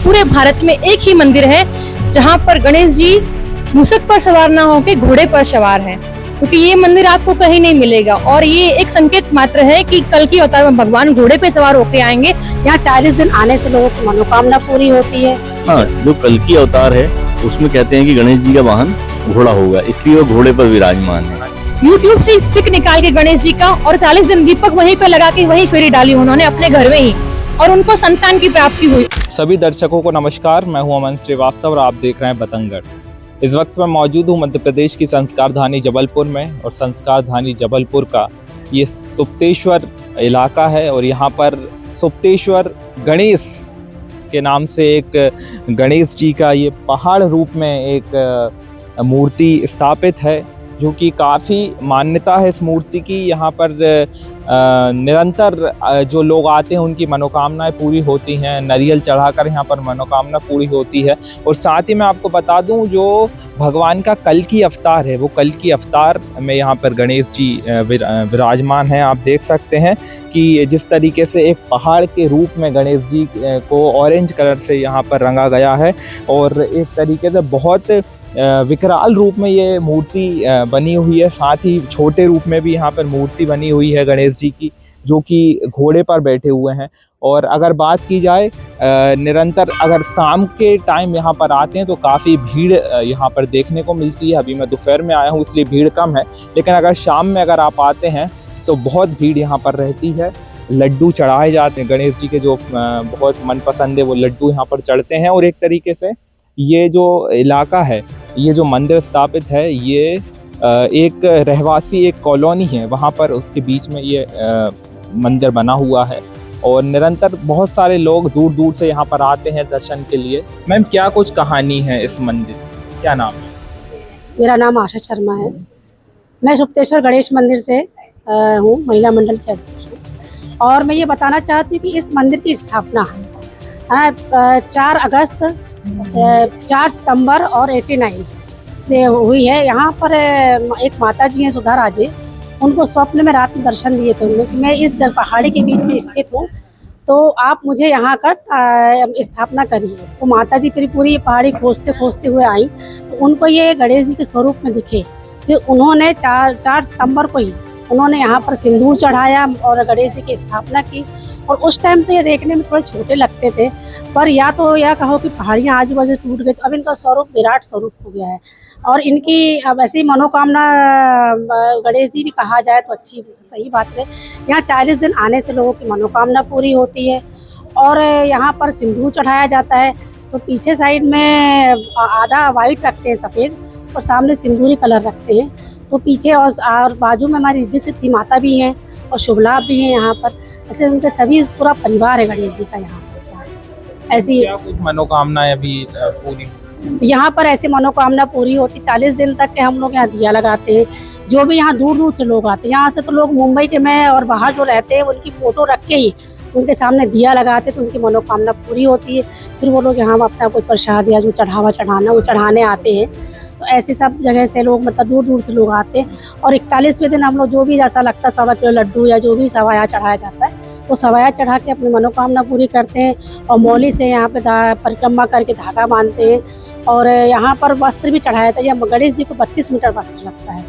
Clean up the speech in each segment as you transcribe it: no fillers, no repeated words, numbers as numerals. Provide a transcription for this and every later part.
पूरे भारत में एक ही मंदिर है जहां पर गणेश जी मूषक पर सवार ना होकर घोड़े पर सवार हैं, क्योंकि ये मंदिर आपको कहीं नहीं मिलेगा। और ये एक संकेत मात्र है कि कल की अवतार में भगवान घोड़े पे सवार होके आएंगे। यहाँ 40 दिन आने से लोगों की मनोकामना पूरी होती है। हाँ, जो कल की अवतार है उसमें कहते हैं कि गणेश जी का वाहन घोड़ा होगा, इसलिए वो घोड़े पर विराजमान है। YouTube से पिक निकाल के गणेश जी का और 40 दिन दीपक वहीं पे लगा के वहीं फेरी डाली उन्होंने अपने घर में ही, और उनको संतान की प्राप्ति हुई। सभी दर्शकों को नमस्कार, मैं हूं अमन श्रीवास्तव और आप देख रहे हैं बतंगड़। इस वक्त मैं मौजूद हूं मध्य प्रदेश की संस्कार धानी जबलपुर में, और संस्कार धानी जबलपुर का ये सुप्तेश्वर इलाका है। और यहाँ पर सुप्तेश्वर गणेश के नाम से एक गणेश जी का ये पहाड़ रूप में एक मूर्ति स्थापित है, जो कि काफ़ी मान्यता है इस मूर्ति की। यहाँ पर निरंतर जो लोग आते हैं उनकी मनोकामनाएं पूरी होती हैं, नारियल चढ़ाकर यहाँ पर मनोकामना पूरी होती है। और साथ ही मैं आपको बता दूं, जो भगवान का कल की अवतार है, वो कल की अवतार में यहाँ पर गणेश जी विराजमान हैं। आप देख सकते हैं कि जिस तरीके से एक पहाड़ के रूप में गणेश जी को ऑरेंज कलर से यहाँ पर रंगा गया है, और एक तरीके से बहुत विकराल रूप में ये मूर्ति बनी हुई है। साथ ही छोटे रूप में भी यहाँ पर मूर्ति बनी हुई है गणेश जी की, जो कि घोड़े पर बैठे हुए हैं। और अगर बात की जाए निरंतर अगर शाम के टाइम यहाँ पर आते हैं तो काफ़ी भीड़ यहाँ पर देखने को मिलती है। अभी मैं दोपहर में आया हूँ इसलिए भीड़ कम है, लेकिन अगर शाम में अगर आप आते हैं तो बहुत भीड़ यहाँ पर रहती है। लड्डू चढ़ाए जाते हैं गणेश जी के, जो बहुत मनपसंद है वो लड्डू यहाँ पर चढ़ते हैं। और एक तरीके से ये जो इलाका है, ये जो मंदिर स्थापित है, ये एक रहवासी एक कॉलोनी है, वहाँ पर उसके बीच में ये मंदिर बना हुआ है। और निरंतर बहुत सारे लोग दूर दूर से यहाँ पर आते हैं दर्शन के लिए। मैम, क्या कुछ कहानी है इस मंदिर, क्या नाम है? मेरा नाम आशा शर्मा है। मैं सुप्तेश्वर गणेश मंदिर से हूँ, महिला मंडल के अध्यक्ष हूँ। और मैं ये बताना चाहती हूँ कि इस मंदिर की स्थापना 4 अगस्त 4 सितंबर और 89 से हुई है। यहाँ पर एक माता जी हैं सुधा राजे, उनको स्वप्न में रात में दर्शन दिए थे उन्होंने कि मैं इस पहाड़ी के बीच में स्थित हूँ, तो आप मुझे यहाँ का स्थापना करिए। तो माता जी फिर पूरी पहाड़ी खोजते खोजते हुए आई, तो उनको ये गणेश जी के स्वरूप में दिखे। फिर उन्होंने 4 सितंबर को ही उन्होंने यहाँ पर सिंदूर चढ़ाया और गणेश जी की स्थापना की। और उस टाइम तो ये देखने में थोड़े छोटे लगते थे, पर या तो यह कहो कि पहाड़ियाँ आजू बाजू टूट गई, तो अब इनका स्वरूप विराट स्वरूप हो गया है। और इनकी अब ऐसी मनोकामना गणेश जी भी कहा जाए तो अच्छी सही बात है। यहाँ 40 दिन आने से लोगों की मनोकामना पूरी होती है। और यहाँ पर सिंदूर चढ़ाया जाता है, तो पीछे साइड में आधा वाइट रखते हैं सफ़ेद, और सामने सिंदूरी कलर रखते हैं। तो पीछे और बाजू में हमारी रिद्धि सिद्धि माता भी हैं और शुभ लाभ भी हैं यहाँ पर। ऐसे उनके सभी पूरा परिवार है गणेश जी का यहाँ पर। ऐसी क्या कुछ मनोकामनाएं अभी पूरी यहाँ पर ऐसी मनोकामना पूरी होती। 40 दिन तक के हम लोग यहाँ दिया लगाते हैं। जो भी यहाँ दूर दूर से लोग आते हैं, यहाँ से तो लोग मुंबई के में और बाहर जो रहते हैं उनकी फ़ोटो रख के ही उनके सामने दिया लगाते, तो उनकी मनोकामना पूरी होती है। फिर वो लोग यहाँ अपना कोई प्रसाद या जो चढ़ावा चढ़ाना वो चढ़ाने आते हैं। तो ऐसे सब जगह से लोग मतलब दूर दूर से लोग आते हैं। और 41वें दिन हम लोग जो भी जैसा लगता है 1.25 किलो लड्डू या जो भी सवाया चढ़ाया जाता है, वो सवाया चढ़ा के अपनी मनोकामना पूरी करते हैं। और मौली से यहाँ पे परिक्रमा करके धागा बांधते हैं। और यहाँ पर वस्त्र भी चढ़ाया था। यहाँ गणेश जी को 32 मीटर वस्त्र लगता है,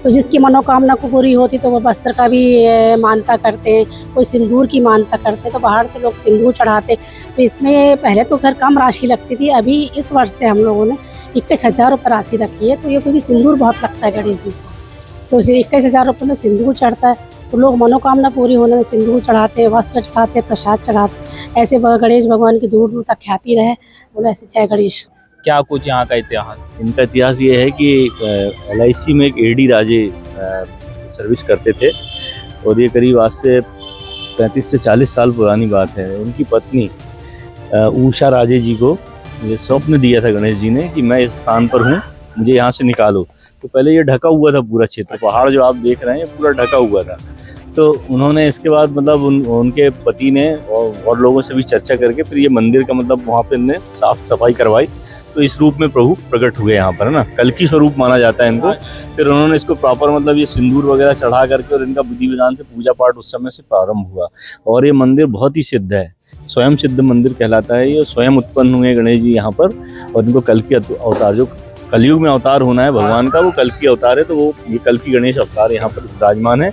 तो जिसकी मनोकामना को पूरी होती तो वो वस्त्र का भी मानता करते हैं। कोई सिंदूर की मानता करते हैं, तो बाहर से लोग सिंदूर चढ़ाते। तो इसमें पहले तो खैर कम राशि लगती थी, अभी इस वर्ष से हम लोगों ने 21,000 रुपये राशि रखी है। तो ये क्योंकि सिंदूर बहुत लगता है गणेश जी को, तो इसे 21,000 रुपये में सिंदूर चढ़ता है। तो लोग मनोकामना पूरी होने में सिंदूर चढ़ाते हैं, वस्त्र चढ़ाते हैं, प्रसाद चढ़ाते। ऐसे गणेश भगवान की दूर दूर तक ख्याति रहे। बोले ऐसे जय गणेश। क्या कुछ यहाँ का इतिहास? इनका इतिहास ये है कि LIC में एक AD राजे सर्विस करते थे, और ये करीब आज से 35 से 40 साल पुरानी बात है। उनकी पत्नी उषा राजे जी को ये स्वप्न दिया था गणेश जी ने कि मैं इस स्थान पर हूँ, मुझे यहाँ से निकालो। तो पहले ये ढका हुआ था पूरा क्षेत्र, पहाड़ जो आप देख रहे हैं पूरा ढका हुआ था। तो उन्होंने इसके बाद मतलब उनके पति ने और लोगों से भी चर्चा करके फिर ये मंदिर का मतलब वहाँ पर इन्हें साफ सफाई करवाई। तो इस रूप में प्रभु प्रकट हुए यहाँ पर, है ना, कल की स्वरूप माना जाता है इनको। फिर उन्होंने इसको प्रॉपर मतलब ये सिंदूर वगैरह चढ़ा करके और इनका विधि विधान से पूजा पाठ उस समय से प्रारंभ हुआ। और ये मंदिर बहुत ही सिद्ध है। स्वयं सिद्ध मंदिर कहलाता है ये। स्वयं उत्पन्न हुए गणेश जी यहाँ पर, और इनको कल की अवतार, जो कलयुग में अवतार होना है भगवान का, वो कल की अवतार है, तो वो ये कल की गणेश अवतार यहाँ पर विराजमान है।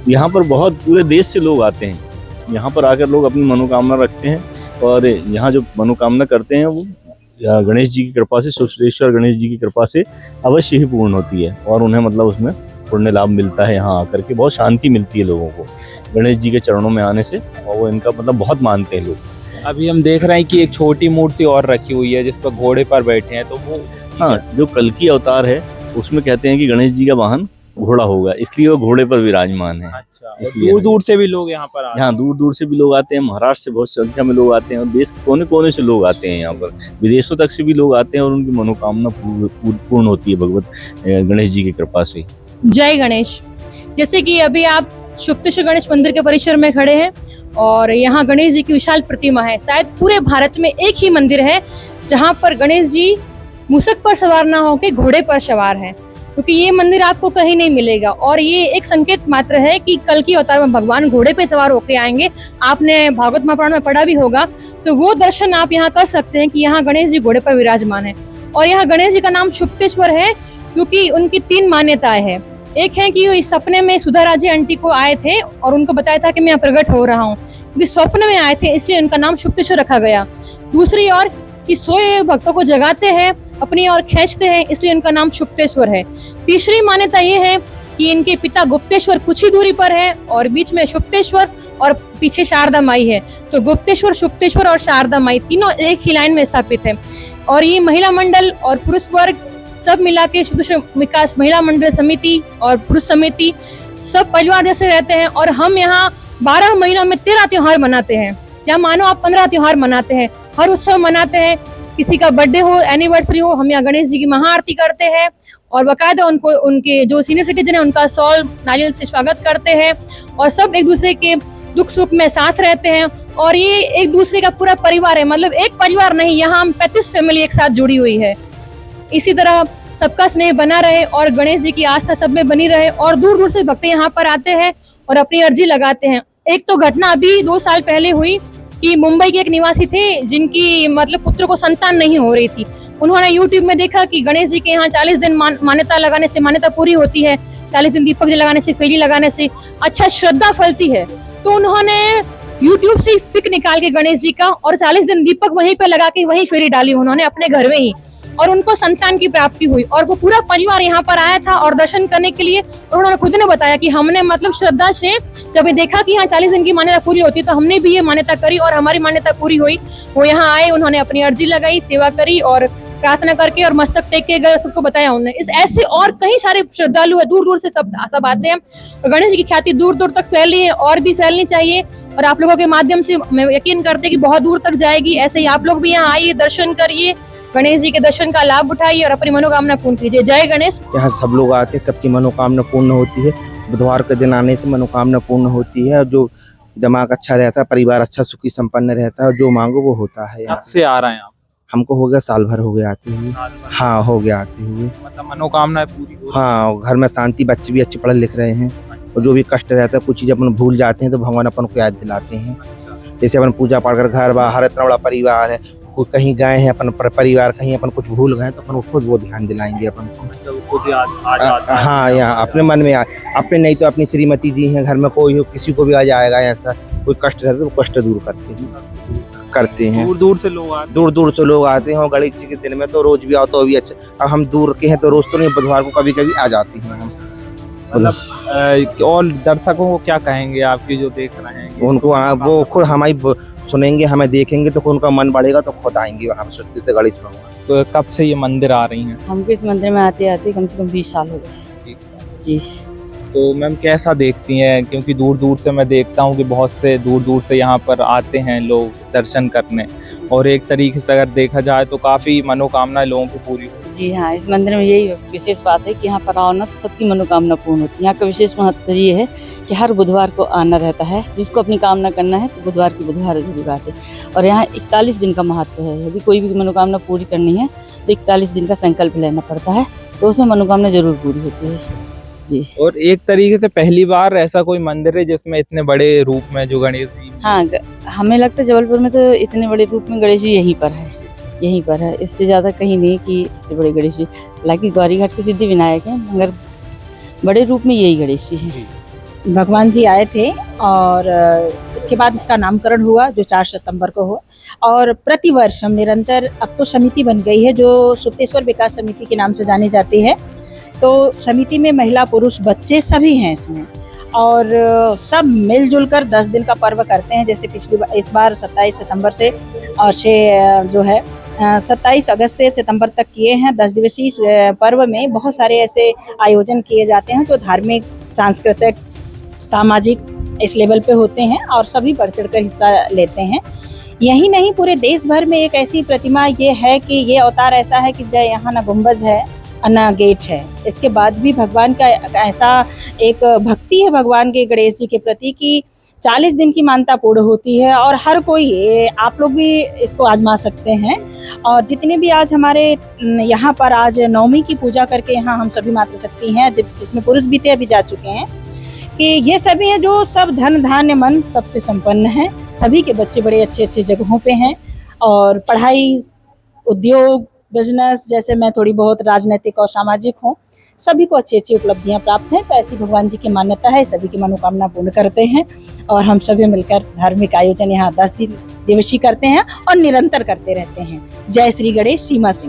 यहाँ पर बहुत पूरे देश से लोग आते हैं, यहाँ पर आकर लोग अपनी मनोकामना रखते हैं, और यहाँ जो मनोकामना करते हैं वो गणेश जी की कृपा से, सुप्तेश्वर गणेश जी की कृपा से अवश्य ही पूर्ण होती है, और उन्हें मतलब उसमें पुण्य लाभ मिलता है। यहाँ आकर के बहुत शांति मिलती है लोगों को गणेश जी के चरणों में आने से, और वो इनका मतलब बहुत मानते हैं लोग। अभी हम देख रहे हैं कि एक छोटी मूर्ति और रखी हुई है जिस पर घोड़े पर बैठे हैं, तो वो हाँ, जो कल की अवतार है उसमें कहते हैं कि गणेश जी का वाहन घोड़ा होगा, इसलिए वो घोड़े पर विराजमान है। अच्छा, इसलिए दूर दूर से भी लोग यहाँ पर आते हैं। यहाँ दूर दूर से भी लोग आते हैं, महाराष्ट्र से बहुत संख्या में लोग आते हैं, और देश के कोने कोने से लोग आते हैं यहाँ पर, विदेशों तक से भी लोग आते हैं, और उनकी मनोकामना पूर्ण होती है भगवत गणेश जी की कृपा से। जय गणेश। जैसे कि अभी आप सुप्तेश्वर गणेश मंदिर के परिसर में खड़े हैं, और यहाँ गणेश जी की विशाल प्रतिमा है। शायद पूरे भारत में एक ही मंदिर है जहाँ पर गणेश जी मूसक पर सवार ना होकर घोड़े पर सवार हैं, क्योंकि ये मंदिर आपको कहीं नहीं मिलेगा। और ये एक संकेत मात्र है कि कल की अवतार में भगवान घोड़े पे सवार होके आएंगे। आपने भागवत महापुराण में पढ़ा भी होगा, तो वो दर्शन आप यहाँ कर सकते हैं कि यहाँ गणेश जी घोड़े पर विराजमान है। और यहाँ गणेश जी का नाम सुप्तेश्वर है क्योंकि उनकी 3 मान्यताएं हैं। एक है कि इस सपने में सुधा राजे आंटी को आए थे और उनको बताया था कि मैं प्रकट हो रहा हूँ, क्योंकि स्वप्न में आए थे इसलिए उनका नाम सुप्तेश्वर रखा गया। दूसरी ओर कि सोए भक्तों को जगाते हैं, अपनी ओर खींचते हैं, इसलिए इनका नाम सुप्तेश्वर है। तीसरी मान्यता ये है कि इनके पिता गुप्तेश्वर कुछ ही दूरी पर है, और बीच में सुप्तेश्वर और पीछे शारदा माई है, तो गुप्तेश्वर, सुप्तेश्वर और शारदा माई तीनों एक ही लाइन में स्थापित है। और ये महिला मंडल और पुरुष वर्ग सब मिला के सुप्तेश्वर विकास महिला मंडल समिति और पुरुष समिति सब परिवार जैसे रहते हैं। और हम यहाँ 12 महीनों में 13 त्योहार मनाते हैं, या मानो आप 15 त्योहार मनाते हैं, हर उत्सव मनाते हैं। किसी का बर्थडे हो, एनिवर्सरी हो, हम यहाँ गणेश जी की महाआरती करते हैं, और बाकायदा उनको, उनके जो सीनियर सिटीजन है उनका सॉल नारियल से स्वागत करते हैं, और सब एक दूसरे के दुख सुख में साथ रहते हैं। और ये एक दूसरे का पूरा परिवार है, मतलब एक परिवार नहीं, यहाँ हम 35 फैमिली एक साथ जुड़ी हुई है। इसी तरह सबका स्नेह बना रहे और गणेश जी की आस्था सब में बनी रहे, और दूर दूर से भक्त यहाँ पर आते हैं और अपनी अर्जी लगाते हैं। एक तो घटना अभी 2 साल पहले हुई कि मुंबई के एक निवासी थे जिनकी मतलब पुत्र को संतान नहीं हो रही थी। उन्होंने YouTube में देखा कि गणेश जी के यहाँ 40 दिन मान्यता लगाने से मान्यता पूरी होती है, 40 दिन दीपक लगाने से, फेरी लगाने से अच्छा श्रद्धा फलती है। तो उन्होंने YouTube से पिक निकाल के गणेश जी का और 40 दिन दीपक वहीं पे लगा के वहीं फेरी डाली उन्होंने अपने घर में ही, और उनको संतान की प्राप्ति हुई। और वो पूरा परिवार यहाँ पर आया था और दर्शन करने के लिए। उन्होंने खुद ने बताया कि हमने मतलब श्रद्धा से जब ये देखा कि यहाँ 40 दिन की मान्यता पूरी होती है, तो हमने भी ये मान्यता करी और हमारी मान्यता पूरी हुई। वो यहाँ आए, उन्होंने अपनी अर्जी लगाई, सेवा करी और प्रार्थना करके और मस्तक टेक के गए, सबको बताया उन्होंने। इस ऐसे और कई सारे श्रद्धालु है, दूर दूर से सब आते हैं। गणेश जी की ख्याति दूर दूर तक फैल रही है और भी फैलनी चाहिए, और आप लोगों के माध्यम से मैं यकीन करते हैं कि बहुत दूर तक जाएगी। ऐसे ही आप लोग भी यहाँ आइए, दर्शन करिए, गणेश जी के दर्शन का लाभ उठाइए और अपनी मनोकामना पूर्ण कीजिए। जय गणेश। यहाँ सब लोग आते हैं, सबकी मनोकामना पूर्ण होती है। बुधवार के दिन आने से मनोकामना पूर्ण होती है, और जो दिमाग अच्छा रहता है, परिवार अच्छा सुखी संपन्न रहता है, और जो मांगो वो होता है। कब से आ रहे हैं आप? हमको हो गया साल भर हो गया आते हुए। हाँ, हो गया आते हुए। मतलब मनोकामना पूरी हो? हाँ, घर में शांति, बच्चे भी अच्छे पढ़ लिख रहे हैं, और जो भी कष्ट रहता है, कुछ चीज़ अपन भूल जाते हैं तो भगवान अपन को याद दिलाते हैं। जैसे अपन पूजा पाठ कर, घर बाहर इतना बड़ा परिवार है, कोई कहीं गए हैं अपन परिवार, कहीं अपन कुछ भूल गए तो अपन खुद वो ध्यान दिलाएंगे अपन को। हाँ, यहाँ अपने मन में अपने नहीं तो अपनी श्रीमती जी हैं घर में, कोई हो किसी को भी आ जाएगा ऐसा कोई कष्ट रहता है तो कष्ट दूर करते हैं। दूर दूर से लोग आते, दूर दूर से लोग आते हैं, और गणेश जी के दिन में तो रोज भी आओ तो भी अच्छा। अब हम दूर के हैं तो रोज तो नहीं, बुधवार को कभी कभी आ जाती हैं हम। मतलब और दर्शकों को क्या कहेंगे आपके जो देख रहे हैं? उनको वो खुद हमारी सुनेंगे, हमें देखेंगे तो उनका मन बढ़ेगा तो खुद आएंगे वहाँ से गणेश भगवान। तो कब से ये मंदिर आ रही हैं? हमको इस मंदिर में आते आते कम से कम 20 साल हो गए जी। तो मैम कैसा देखती हैं, क्योंकि दूर दूर से मैं देखता हूँ कि बहुत से दूर दूर से यहाँ पर आते हैं लोग दर्शन करने, और एक तरीके से अगर देखा जाए तो काफ़ी मनोकामनाएं लोगों की पूरी होती जी हाँ, इस मंदिर में यही विशेष बात है कि यहाँ पर आओ ना तो सबकी मनोकामना पूर्ण होती है। यहाँ का विशेष महत्व ये है कि हर बुधवार को आना रहता है, जिसको अपनी कामना करना है तो बुधवार की बुधवार जरूर आते। और यहाँ 41 दिन का महत्व है, यदि कोई भी मनोकामना पूरी करनी है तो 41 दिन का संकल्प लेना पड़ता है, तो उसमें मनोकामना जरूर पूरी होती है। जी और एक तरीके से पहली बार ऐसा कोई मंदिर है जिसमें इतने बड़े रूप में जो गणेश जी। हाँ, हमें लगता है जबलपुर में तो इतने बड़े रूप में गणेश जी यहीं पर है, इससे ज़्यादा कहीं नहीं कि इससे बड़े गणेश जी। हालांकि गौरीघाट के सिद्धि विनायक हैं, मगर बड़े रूप में यही गणेश जी हैं। भगवान जी आए थे और इसके बाद इसका नामकरण हुआ जो 4 सितंबर को हुआ। और प्रतिवर्ष हम निरंतर, अब तो समिति बन गई है जो सुप्तेश्वर विकास समिति के नाम से जानी जाती है। तो समिति में महिला पुरुष बच्चे सभी हैं इसमें, और सब मिलजुल कर 10 दिन का पर्व करते हैं। जैसे इस बार 27 सितंबर से और 27 अगस्त से सितंबर तक किए हैं। 10 दिवसीय पर्व में बहुत सारे ऐसे आयोजन किए जाते हैं जो धार्मिक, सांस्कृतिक, सामाजिक इस लेवल पे होते हैं और सभी बढ़ चढ़ कर हिस्सा लेते हैं। यही नहीं, पूरे देश भर में एक ऐसी प्रतिमा ये है कि ये अवतार ऐसा है कि यहाँ ना गुंबज है ना गेट है। इसके बाद भी भगवान का ऐसा एक भक्ति है भगवान के, गणेश जी के प्रति, कि 40 दिन की मानता पूर्ण होती है। और हर कोई, आप लोग भी इसको आजमा सकते हैं। और जितने भी आज हमारे यहाँ पर आज नवमी की पूजा करके यहाँ हम सभी मातृशक्ति हैं, जिसमें पुरुष भी थे, अभी जा चुके हैं, कि ये सभी हैं जो सब धन धान्य मन सबसे संपन्न हैं। सभी के बच्चे बड़े अच्छे अच्छे जगहों पे हैं और पढ़ाई, उद्योग, बिजनेस, जैसे मैं थोड़ी बहुत राजनीतिक और सामाजिक हूँ, सभी को अच्छी अच्छी उपलब्धियां प्राप्त हैं। तो ऐसी भगवान जी की मान्यता है, सभी की मनोकामना पूर्ण करते हैं। और हम सभी मिलकर धार्मिक आयोजन यहाँ 10 दिवसीय करते हैं और निरंतर करते रहते हैं। जय श्री गणेश। सीमा सिंह।